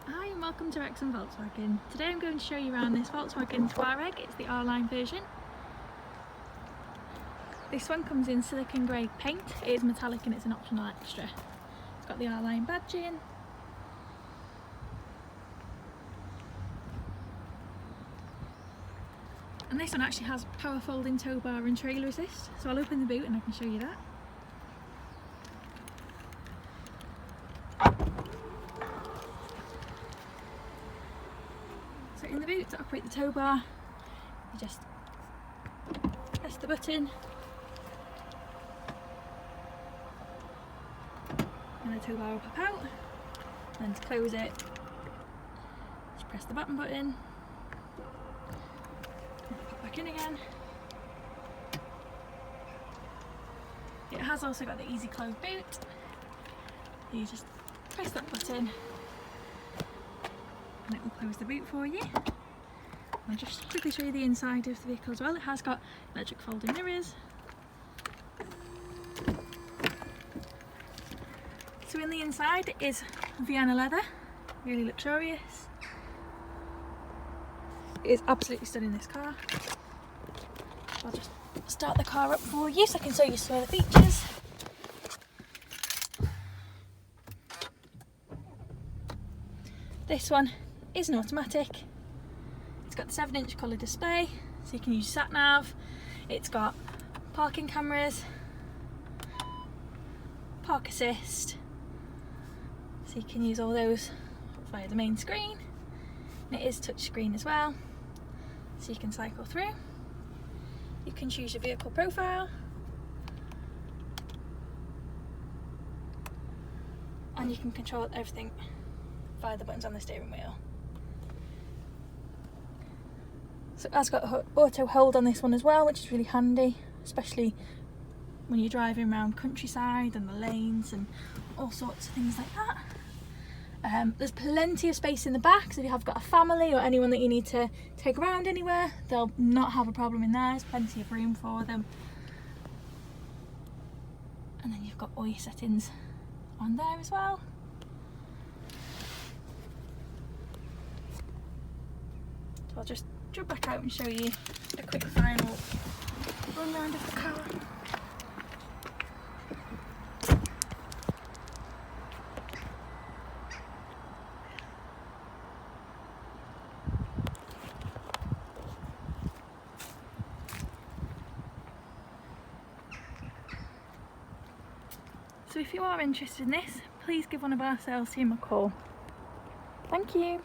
Hi and welcome to Wrexham Volkswagen. Today I'm going to show you around this Volkswagen Touareg. It's the R-Line version. This one comes in silicon grey paint. It is metallic and it's an optional extra. It's got the R-Line badge in. And this one actually has power folding tow bar and trailer assist. So I'll open the boot and I can show you that. So in the boot, to operate the tow bar, you just press the button and the tow bar will pop out. And to close it, just press the button and pop back in again. It has also got the easy close boot. You just press that button and it will close the boot for you. I'll just quickly show you the inside of the vehicle as well. It has got electric folding mirrors. So in the inside it is Vienna leather, really luxurious. It is absolutely stunning, this car. I'll just start the car up for you so I can show you some of the features. This one is an automatic. It's got the 7-inch colour display, so you can use sat nav. It's got parking cameras, park assist, so you can use all those via the main screen. And it is touchscreen as well, so you can cycle through. You can choose your vehicle profile, and you can control everything via the buttons on the steering wheel. So it has got auto hold on this one as well, which is really handy, especially when you're driving around countryside and the lanes and all sorts of things like that. There's plenty of space in the back, so if you have got a family or anyone that you need to take around anywhere, they'll not have a problem in there. There's plenty of room for them. And then you've got all your settings on there as well. So I'll just jump back out and show you a quick final run round of the car. So if you are interested in this, please give one of our sales team a call. Thank you.